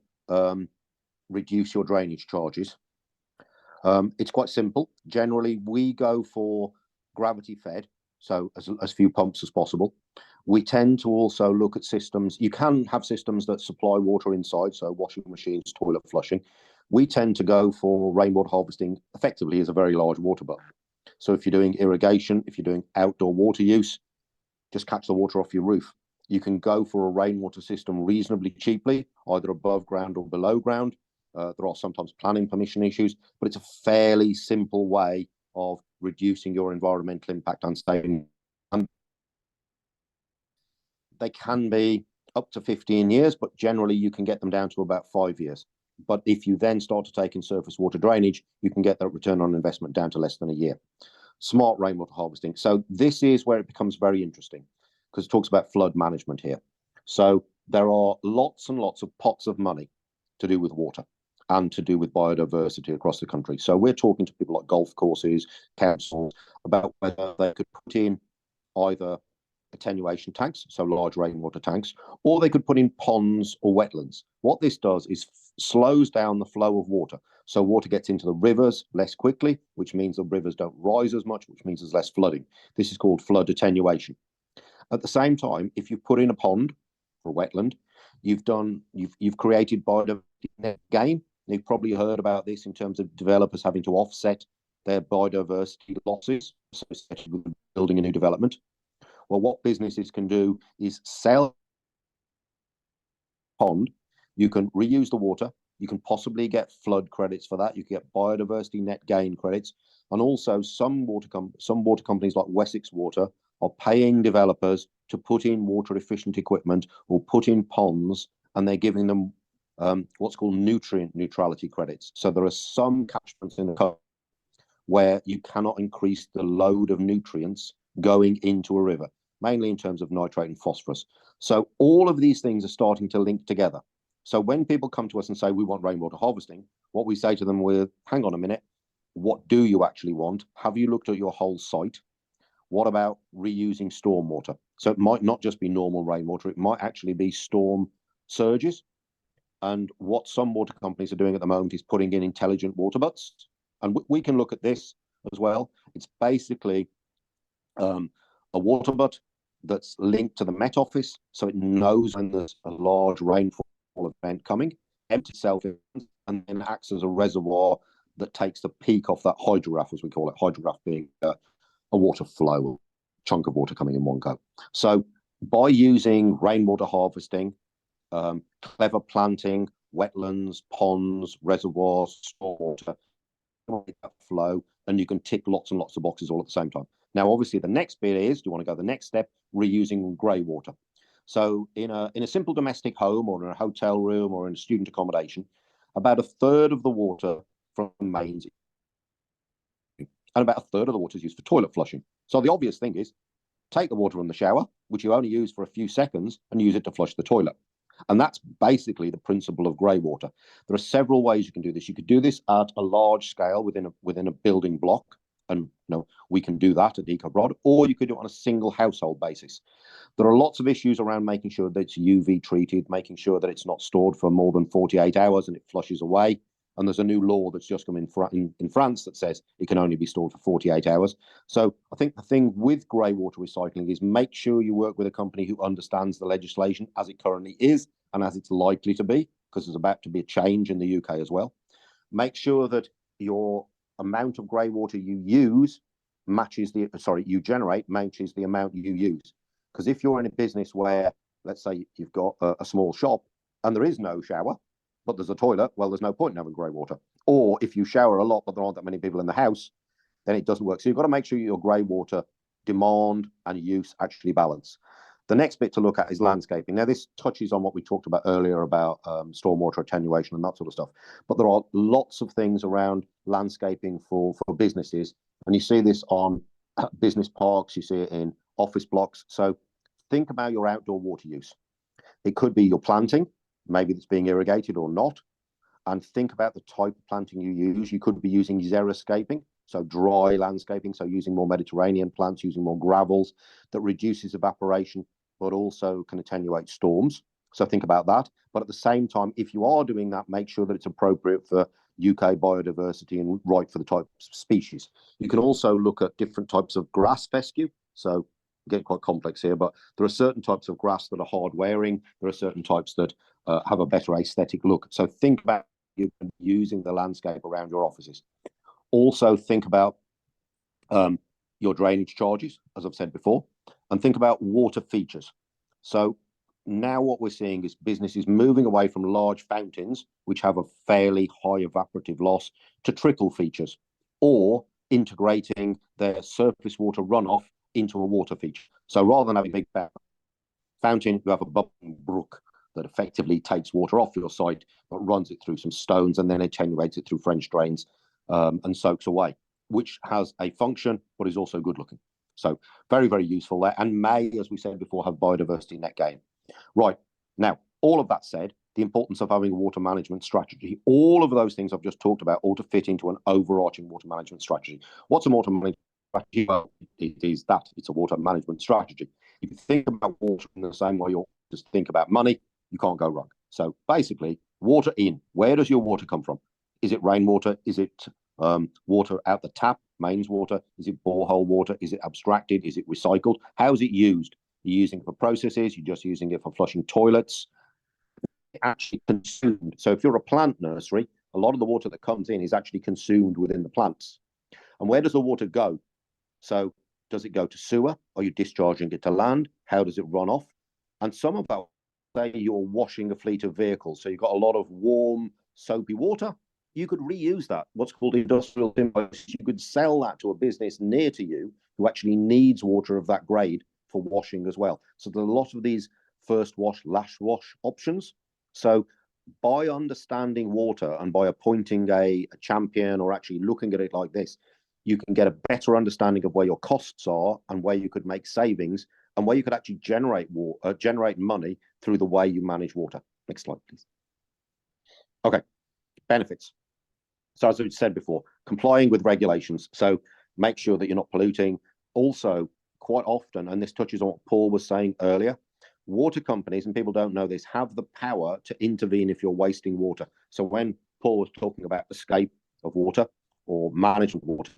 reduce your drainage charges. It's quite simple. Generally, we go for gravity fed, so as few pumps as possible. We tend to also look at systems. You can have systems that supply water inside, so washing machines, toilet flushing. We tend to go for rainwater harvesting effectively as a very large water butt. So if you're doing irrigation, if you're doing outdoor water use, just catch the water off your roof. You can go for a rainwater system reasonably cheaply, either above ground or below ground. There are sometimes planning permission issues, but it's a fairly simple way of reducing your environmental impact and saving. And they can be up to 15 years, but generally you can get them down to about 5 years. But if you then start to take in surface water drainage, you can get that return on investment down to less than a year. Smart rainwater harvesting. So this is where it becomes very interesting, because it talks about flood management here. So there are lots and lots of pots of money to do with water and to do with biodiversity across the country. So we're talking to people like golf courses, councils, about whether they could put in either attenuation tanks, so large rainwater tanks, or they could put in ponds or wetlands. What this does is slows down the flow of water. So water gets into the rivers less quickly, which means the rivers don't rise as much, which means there's less flooding. This is called flood attenuation. At the same time, if you put in a pond or wetland, you've created biodiversity net gain. You've probably heard about this in terms of developers having to offset their biodiversity losses associated with building a new development. Well, what businesses can do is sell a pond. You can reuse the water. You can possibly get flood credits for that. You can get biodiversity net gain credits. And also some water companies like Wessex Water are paying developers to put in water efficient equipment or put in ponds, and they're giving them what's called nutrient neutrality credits. So there are some catchments in the coast where you cannot increase the load of nutrients going into a river, mainly in terms of nitrate and phosphorus. So all of these things are starting to link together. So when people come to us and say, we want rainwater harvesting, what we say to them is, hang on a minute, what do you actually want? Have you looked at your whole site? What about reusing stormwater? So it might not just be normal rainwater, it might actually be storm surges. And what some water companies are doing at the moment is putting in intelligent water butts. And we can look at this as well. It's basically a water butt that's linked to the Met Office, so it knows when there's a large rainfall event coming, empties itself in, and then acts as a reservoir that takes the peak off that hydrograph, as we call it, hydrograph being a water flow, a chunk of water coming in one go. So by using rainwater harvesting, clever planting, wetlands, ponds, reservoirs, stormwater, that flow, and you can tick lots and lots of boxes all at the same time. Now, obviously, the next bit is, do you want to go the next step, reusing grey water? So in a simple domestic home or in a hotel room or in a student accommodation, about a third of the water from mains and about a third of the water is used for toilet flushing. So the obvious thing is take the water from the shower, which you only use for a few seconds, and use it to flush the toilet. And that's basically the principle of grey water. There are several ways you can do this. You could do this at a large scale within a building block, and we can do that at EcoProd, or you could do it on a single household basis. There are lots of issues around making sure that it's UV treated, making sure that it's not stored for more than 48 hours and it flushes away. And there's a new law that's just come in France that says it can only be stored for 48 hours. So I think the thing with grey water recycling is make sure you work with a company who understands the legislation as it currently is and as it's likely to be, because there's about to be a change in the UK as well. Make sure that your amount of grey water you generate matches the amount you use. Because if you're in a business where, let's say you've got a small shop and there is no shower, but there's a toilet, well, there's no point in having grey water. Or if you shower a lot, but there aren't that many people in the house, then it doesn't work. So you've got to make sure your grey water demand and use actually balance. The next bit to look at is landscaping. Now, this touches on what we talked about earlier about stormwater attenuation and that sort of stuff. But there are lots of things around landscaping for businesses. And you see this on business parks, you see it in office blocks. So think about your outdoor water use. It could be your planting, maybe it's being irrigated or not, and think about the type of planting you use. You could be using xeriscaping, so dry landscaping, so using more Mediterranean plants, using more gravels that reduces evaporation, but also can attenuate storms. So think about that. But at the same time, if you are doing that, make sure that it's appropriate for UK biodiversity and right for the type of species. You can also look at different types of grass fescue. So get quite complex here, but there are certain types of grass that are hard wearing. There are certain types that have a better aesthetic look. So think about you using the landscape around your offices. Also think about your drainage charges, as I've said before, and think about water features. So now what we're seeing is businesses moving away from large fountains, which have a fairly high evaporative loss, to trickle features, or integrating their surface water runoff into a water feature. So rather than having a big fountain, you have a bubbling brook that effectively takes water off your site, but runs it through some stones and then attenuates it through French drains and soaks away, which has a function, but is also good looking. So very, very useful there, and may, as we said before, have biodiversity net gain. Right, now, all of that said, the importance of having a water management strategy, all of those things I've just talked about ought to fit into an overarching water management strategy. What's a water management strategy? Well, it's a water management strategy. If you think about water in the same way you just think about money, you can't go wrong. So basically, water in, where does your water come from? Is it rainwater? Is it water out the tap, mains water? Is it borehole water? Is it abstracted? Is it recycled? How is it used? You're using it for processes, you're just using it for flushing toilets. Actually consumed. So if you're a plant nursery, a lot of the water that comes in is actually consumed within the plants. And where does the water go? So does it go to sewer? Are you discharging it to land? How does it run off? And some of that, say you're washing a fleet of vehicles, so you've got a lot of warm, soapy water, you could reuse that, what's called industrial symbiosis. You could sell that to a business near to you who actually needs water of that grade for washing as well. So there are a lot of these first wash, last wash options. So by understanding water and by appointing a champion or actually looking at it like this, you can get a better understanding of where your costs are and where you could make savings and where you could actually generate money through the way you manage water. Next slide, please. Okay, benefits. So as I said before, complying with regulations. So make sure that you're not polluting. Also, quite often, and this touches on what Paul was saying earlier, water companies, and people don't know this, have the power to intervene if you're wasting water. So when Paul was talking about escape of water or management of water,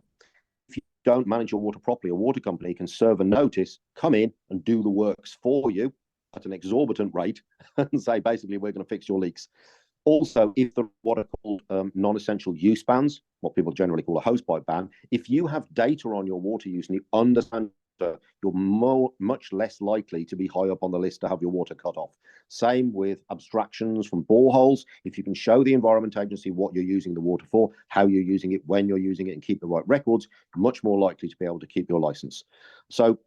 if you don't manage your water properly, a water company can serve a notice, come in and do the works for you at an exorbitant rate and say, basically, we're going to fix your leaks. Also, if there are what are called non-essential use bans, what people generally call a hosepipe ban, if you have data on your water use and you understand you're much less likely to be high up on the list to have your water cut off. Same with abstractions from boreholes. If you can show the Environment Agency what you're using the water for, how you're using it, when you're using it, and keep the right records, much more likely to be able to keep your license. So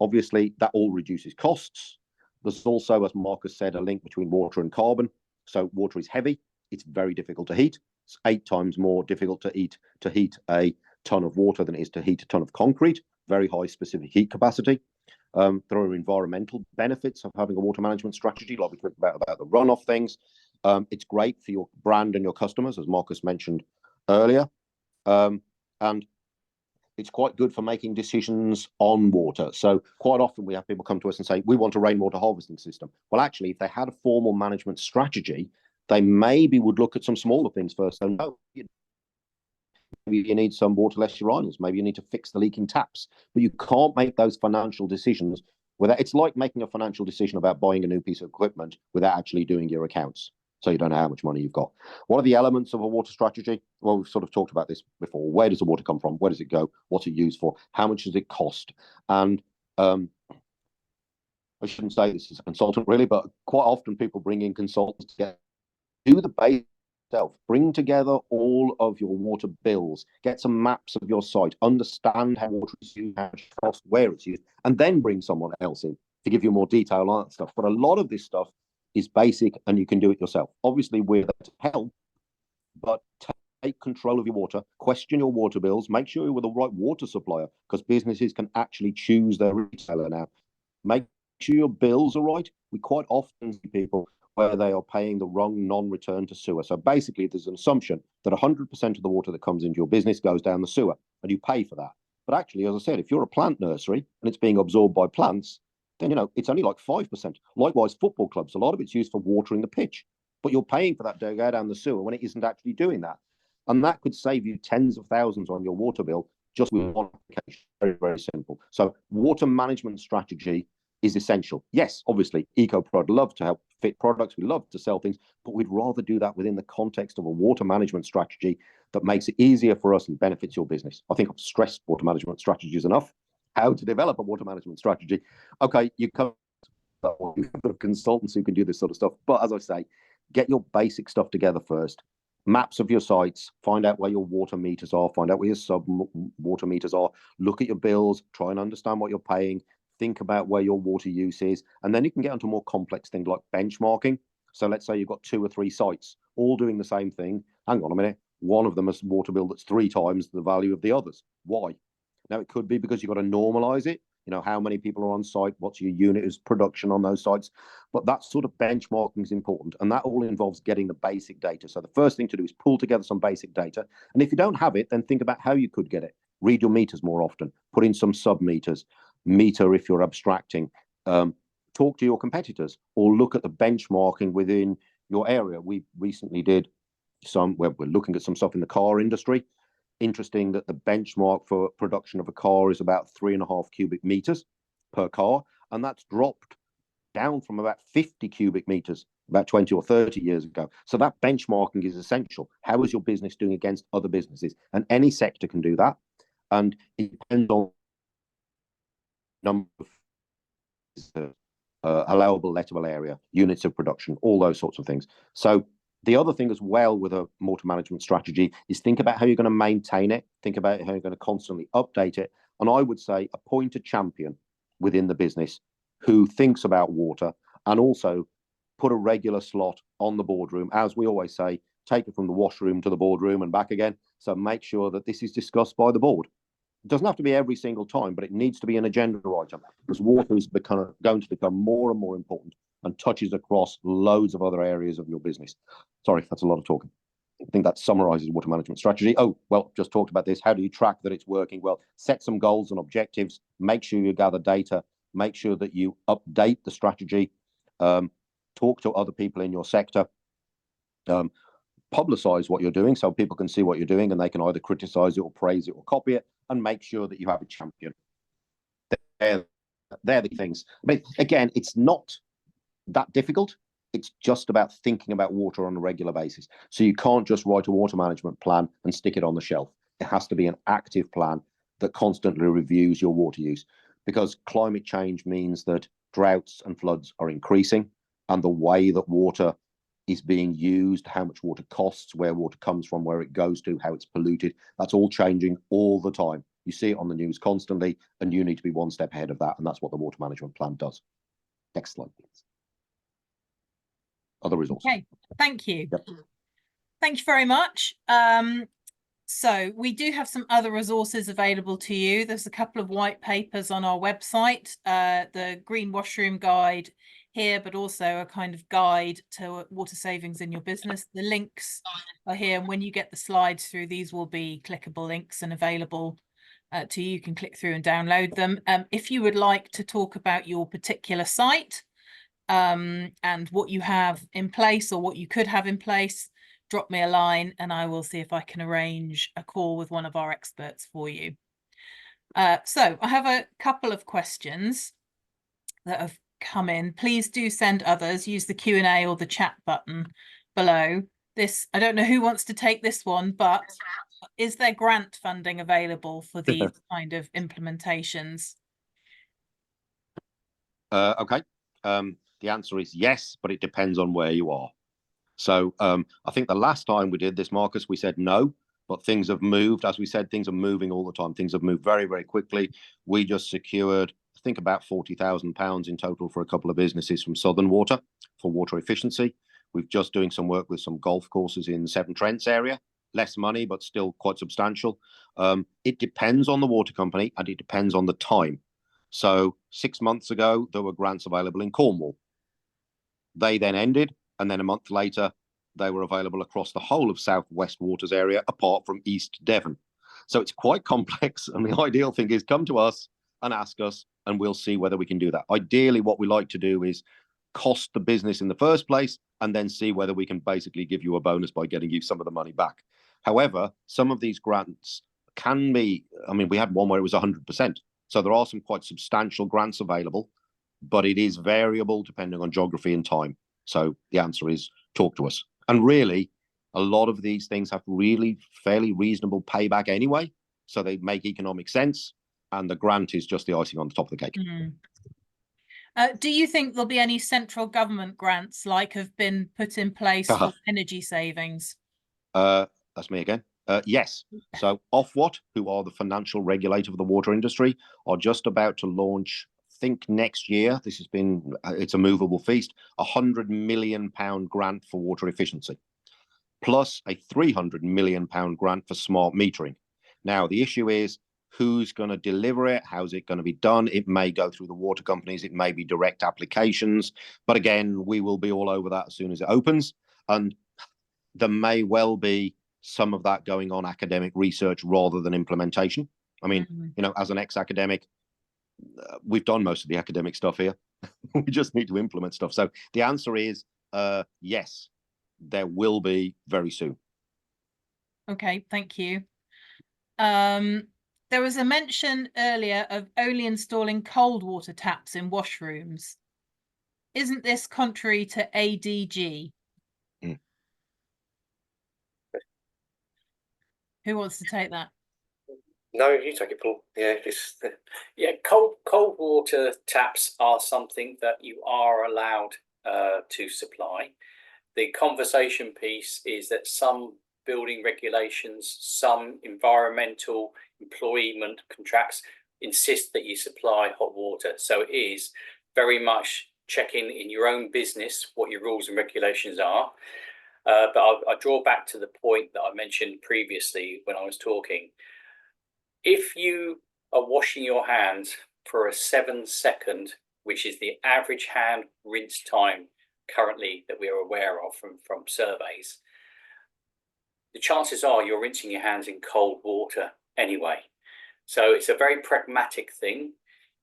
obviously that all reduces costs. There's also, as Marcus said, a link between water and carbon. So water is heavy. It's very difficult to heat. It's 8 times more difficult to heat a ton of water than it is to heat a ton of concrete. Very high specific heat capacity. There are environmental benefits of having a water management strategy, like we talked about the runoff things. It's great for your brand and your customers, as Marcus mentioned earlier. And it's quite good for making decisions on water. So quite often we have people come to us and say, we want a rainwater harvesting system. Well, actually, if they had a formal management strategy, they maybe would look at some smaller things first. So no, maybe you need some waterless urinals. Maybe you need to fix the leaking taps. But you can't make those financial decisions without. It's like making a financial decision about buying a new piece of equipment without actually doing your accounts. So you don't know how much money you've got. What are the elements of a water strategy? Well, we've sort of talked about this before. Where does the water come from? Where does it go? What's it used for? How much does it cost? And I shouldn't say this as a consultant really, but quite often people bring in consultants to do the basics yourself. Bring together all of your water bills, get some maps of your site, understand how water is used, how much it costs, where it's used, and then bring someone else in to give you more detail on that stuff. But a lot of this stuff is basic and you can do it yourself. Obviously, we're there to help, but take control of your water, question your water bills, make sure you're with the right water supplier, because businesses can actually choose their retailer now. Make sure your bills are right. We quite often see people where they are paying the wrong non-return to sewer. So basically, there's an assumption that 100% of the water that comes into your business goes down the sewer, and you pay for that. But actually, as I said, if you're a plant nursery and it's being absorbed by plants, then, it's only like 5%. Likewise, football clubs, a lot of it's used for watering the pitch, but you're paying for that to go down the sewer when it isn't actually doing that. And that could save you tens of thousands on your water bill just with one application. Very, very simple. So water management strategy is essential. Yes, obviously, EcoProd love to help fit products. We love to sell things, but we'd rather do that within the context of a water management strategy that makes it easier for us and benefits your business. I think I've stressed water management strategies enough. How to develop a water management strategy. Okay, you come with consultants who can do this sort of stuff. But as I say, get your basic stuff together first. Maps of your sites, find out where your water meters are, find out where your sub water meters are, look at your bills, try and understand what you're paying, think about where your water use is, and then you can get onto more complex things like benchmarking. So let's say you've got 2 or 3 sites all doing the same thing. Hang on a minute, one of them has a water bill that's 3 times the value of the others. Why? Now, it could be because you've got to normalize it. How many people are on site, what's your unit of production on those sites. But that sort of benchmarking is important. And that all involves getting the basic data. So the first thing to do is pull together some basic data. And if you don't have it, then think about how you could get it. Read your meters more often. Put in some sub-meters. Meter if you're abstracting. Talk to your competitors or look at the benchmarking within your area. We recently did we're looking at some stuff in the car industry. Interesting that the benchmark for production of a car is about 3.5 cubic meters per car, and that's dropped down from about 50 cubic meters about 20 or 30 years ago. So that benchmarking is essential. How is your business doing against other businesses? And any sector can do that, and it depends on number of allowable lettable area, units of production, all those sorts of things. So the other thing as well with a water management strategy is think about how you're going to maintain it. Think about how you're going to constantly update it. And I would say appoint a champion within the business who thinks about water, and also put a regular slot on the boardroom. As we always say, take it from the washroom to the boardroom and back again. So make sure that this is discussed by the board. It doesn't have to be every single time, but it needs to be an agenda item, because water is going to become more and more important and touches across loads of other areas of your business. Sorry, that's a lot of talking. I think that summarizes water management strategy. Oh, well, just talked about this. How do you track that it's working? Well, set some goals and objectives, make sure you gather data, make sure that you update the strategy, talk to other people in your sector, publicize what you're doing so people can see what you're doing and they can either criticize it or praise it or copy it, and make sure that you have a champion. They're the things. I mean, again, it's not that difficult. It's just about thinking about water on a regular basis. So you can't just write a water management plan and stick it on the shelf. It has to be an active plan that constantly reviews your water use, because climate change means that droughts and floods are increasing, and the way that water is being used, how much water costs, where water comes from, where it goes to, how it's polluted, that's all changing all the time. You see it on the news constantly, and you need to be one step ahead of that, and that's what the water management plan does. Next slide, please. Other resources. Okay, thank you. Yep. Thank you very much. So we do have some other resources available to you. There's a couple of white papers on our website, the Green Washroom Guide here, but also a kind of guide to water savings in your business. The links are here, and when you get the slides through, these will be clickable links and available to you. You can click through and download them. If you would like to talk about your particular site and what you have in place or what you could have in place, drop me a line and I will see if I can arrange a call with one of our experts for you. So I have a couple of questions that have come in. Please do send others. Use the Q&A or the chat button below. This, I don't know who wants to take this one, but is there grant funding available for these kind of implementations? Okay. The answer is yes, but it depends on where you are. So I think the last time we did this, Marcus, we said no, but things have moved. As we said, things are moving all the time. Things have moved very, very quickly. We just secured, I think, about £40,000 in total for a couple of businesses from Southern Water for water efficiency. We're just doing some work with some golf courses in the Severn Trents area. Less money, but still quite substantial. It depends on the water company and it depends on the time. So 6 months ago, there were grants available in Cornwall. They then ended. And then a month later, they were available across the whole of South West Waters area, apart from East Devon. So it's quite complex. And the ideal thing is come to us and ask us, and we'll see whether we can do that. Ideally, what we like to do is cost the business in the first place, and then see whether we can basically give you a bonus by getting you some of the money back. However, some of these grants can be, I mean, we had one where it was 100%. So there are some quite substantial grants available, but it is variable depending on geography and time. So the answer is talk to us. And really, a lot of these things have really fairly reasonable payback anyway. So they make economic sense. And the grant is just the icing on the top of the cake. Do you think there'll be any central government grants like have been put in place for energy savings? That's me again. Yes. So Ofwat, who are the financial regulator of the water industry, are just about to launch, I think next year, this has been, it's a movable feast, £100 million grant for water efficiency, plus a £300 million grant for smart metering. Now, the issue is who's going to deliver it? How's it going to be done? It may go through the water companies. It may be direct applications. But again, we will be all over that as soon as it opens. And there may well be some of that going on academic research rather than implementation. I mean, you know, as an ex-academic, we've done most of the academic stuff here. We just need to implement stuff. So the answer is yes, there will be very soon. Okay, thank you. There was a mention earlier of only installing cold water taps in washrooms. Isn't this contrary to ADG? Who wants to take that? No, you take it, Paul. Yeah, yeah. Cold water taps are something that you are allowed to supply. The conversation piece is that some building regulations, some environmental employment contracts insist that you supply hot water. So it is very much checking in your own business what your rules and regulations are. But I draw back to the point that I mentioned previously when I was talking. If you are washing your hands for a 7-second, which is the average hand rinse time currently that we are aware of from surveys, the chances are you're rinsing your hands in cold water anyway. So it's a very pragmatic thing.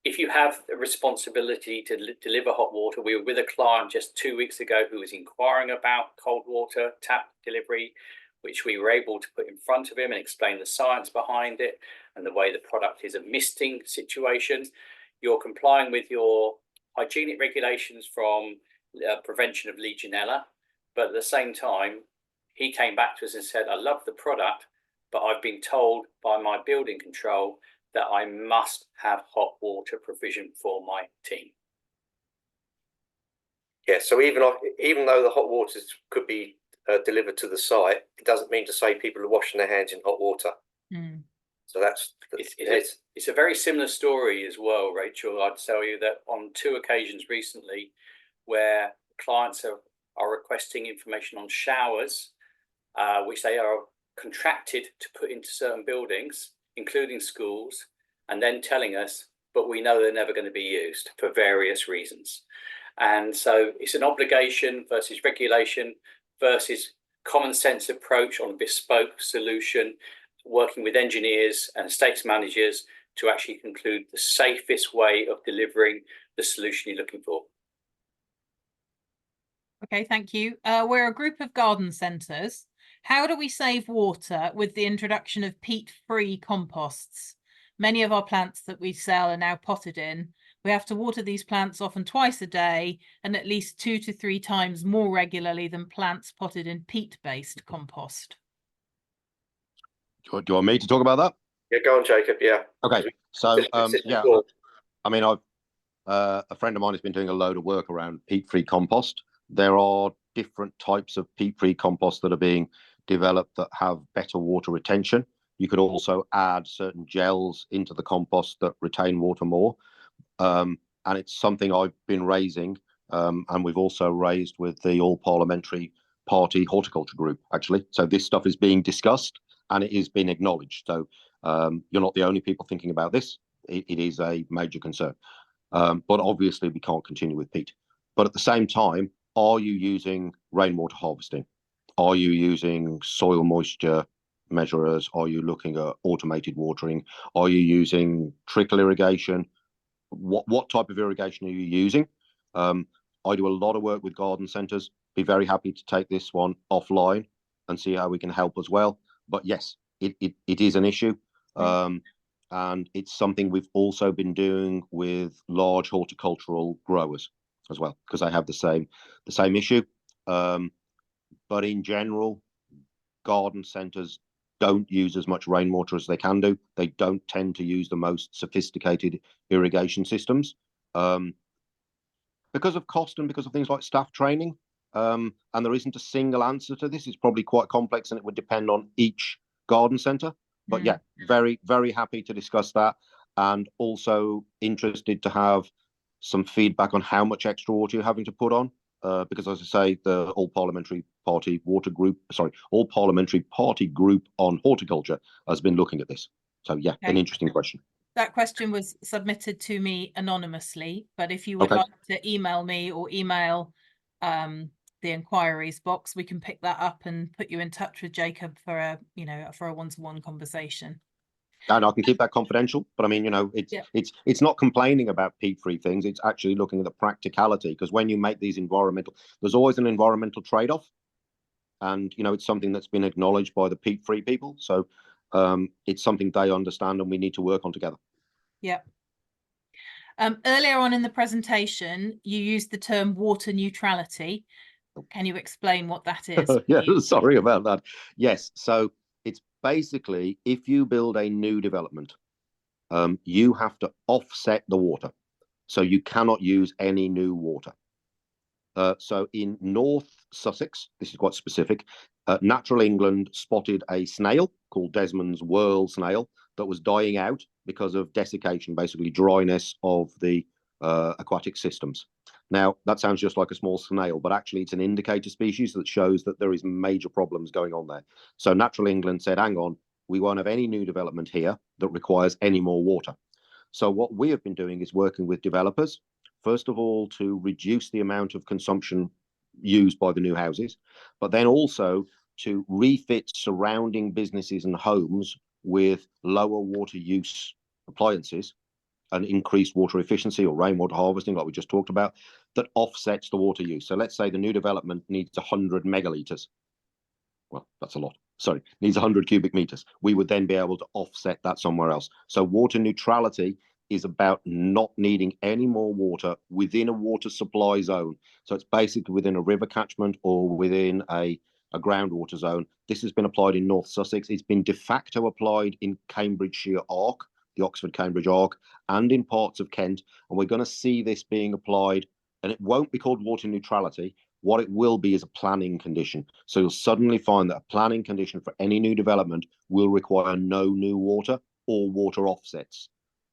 If you have the responsibility to deliver hot water, we were with a client just 2 weeks ago who was inquiring about cold water tap delivery, which we were able to put in front of him and explain the science behind it and the way the product is a misting situation. You're complying with your hygienic regulations from prevention of Legionella, but at the same time, he came back to us and said, I love the product, but I've been told by my building control that I must have hot water provision for my team. Yeah, so even though the hot water could be delivered to the site, it doesn't mean to say people are washing their hands in hot water. Mm. So it's a very similar story as well, Rachel. I'd tell you that on 2 occasions recently where clients are requesting information on showers, which they are contracted to put into certain buildings, including schools, and then telling us, but we know they're never going to be used for various reasons. And so it's an obligation versus regulation versus common sense approach on a bespoke solution, working with engineers and estates managers to actually conclude the safest way of delivering the solution you're looking for. Okay, thank you. We're a group of garden centres. How do we save water with the introduction of peat-free composts? Many of our plants that we sell are now potted in. We have to water these plants often twice a day and at least 2 to 3 times more regularly than plants potted in peat-based compost. Do you want me to talk about that? Yeah, go on, Jacob. Yeah. Okay. So yeah, Before. I mean, a friend of mine has been doing a load of work around peat-free compost. There are different types of peat-free compost that are being developed that have better water retention. You could also add certain gels into the compost that retain water more. And it's something I've been raising, and we've also raised with the All Parliamentary Party Horticulture Group, actually. So this stuff is being discussed and it is being acknowledged. So you're not the only people thinking about this. It is a major concern. But obviously we can't continue with peat. But at the same time, are you using rainwater harvesting? Are you using soil moisture measurers? Are you looking at automated watering? Are you using trickle irrigation? What type of irrigation are you using? I do a lot of work with garden centres. Be very happy to take this one offline and see how we can help as well. But yes, it is an issue. And it's something we've also been doing with large horticultural growers as well, because they have the same issue. But in general, garden centres don't use as much rainwater as they can do. They don't tend to use the most sophisticated irrigation systems because of cost and because of things like staff training. And there isn't a single answer to this. It's probably quite complex and it would depend on each garden centre. But yeah, very, very happy to discuss that, and also interested to have some feedback on how much extra water you're having to put on. Because as I say, the All Parliamentary Party Group on Horticulture has been looking at this. So yeah, an interesting question. That question was submitted to me anonymously, but if you would like to email me or email the inquiries box, we can pick that up and put you in touch with Jacob for a one-to-one conversation. And I can keep that confidential, but I mean, it's not complaining about peat-free things. It's actually looking at the practicality, because when you make these there's always an environmental trade-off, and it's something that's been acknowledged by the peat-free people. So it's something they understand, and we need to work on together. Yeah. Earlier on in the presentation, you used the term water neutrality. Can you explain what that is? Yeah, sorry about that. Yes, so it's basically, if you build a new development, you have to offset the water. So you cannot use any new water. So in North Sussex, this is quite specific, Natural England spotted a snail called Desmond's Whorl snail that was dying out because of desiccation, basically dryness of the aquatic systems. Now, that sounds just like a small snail, but actually it's an indicator species that shows that there is major problems going on there. So Natural England said, hang on, we won't have any new development here that requires any more water. So what we have been doing is working with developers, first of all, to reduce the amount of consumption used by the new houses, but then also to refit surrounding businesses and homes with lower water use appliances and increased water efficiency or rainwater harvesting, like we just talked about, that offsets the water use. So let's say the new development needs 100 megalitres. Well, that's a lot. Sorry, needs 100 cubic meters. We would then be able to offset that somewhere else. So water neutrality is about not needing any more water within a water supply zone. So it's basically within a river catchment or within a groundwater zone. This has been applied in North Sussex. It's been de facto applied in Cambridgeshire Arc, the Oxford-Cambridge Arc, and in parts of Kent. And we're going to see this being applied, and it won't be called water neutrality. What it will be is a planning condition. So you'll suddenly find that a planning condition for any new development will require no new water or water offsets.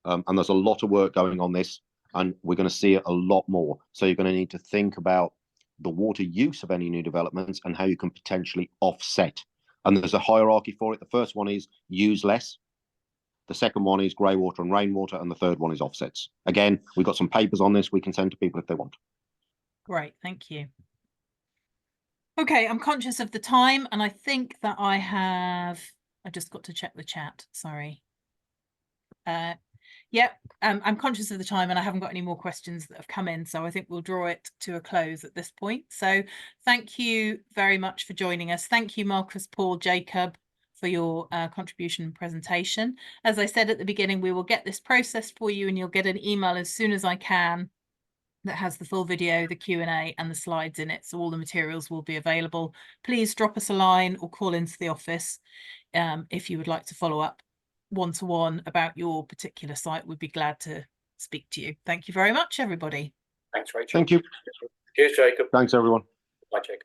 And there's a lot of work going on this, and we're going to see it a lot more. So you're going to need to think about the water use of any new developments and how you can potentially offset. And there's a hierarchy for it. The first one is use less. The second one is grey water and rainwater. And the third one is offsets. Again, we've got some papers on this we can send to people if they want. Great, thank you. Okay, I'm conscious of the time, and I think that I just got to check the chat, sorry. I'm conscious of the time and I haven't got any more questions that have come in, so I think we'll draw it to a close at this point. So thank you very much for joining us. Thank you, Marcus, Paul, Jacob, for your contribution and presentation. As I said at the beginning, we will get this processed for you and you'll get an email as soon as I can that has the full video, the Q&A and the slides in it. So all the materials will be available. Please drop us a line or call into the office if you would like to follow up one-to-one about your particular site. We'd be glad to speak to you. Thank you very much, everybody. Thanks, Rachel. Thank you. Cheers, Jacob. Thanks, everyone. Bye, Jacob.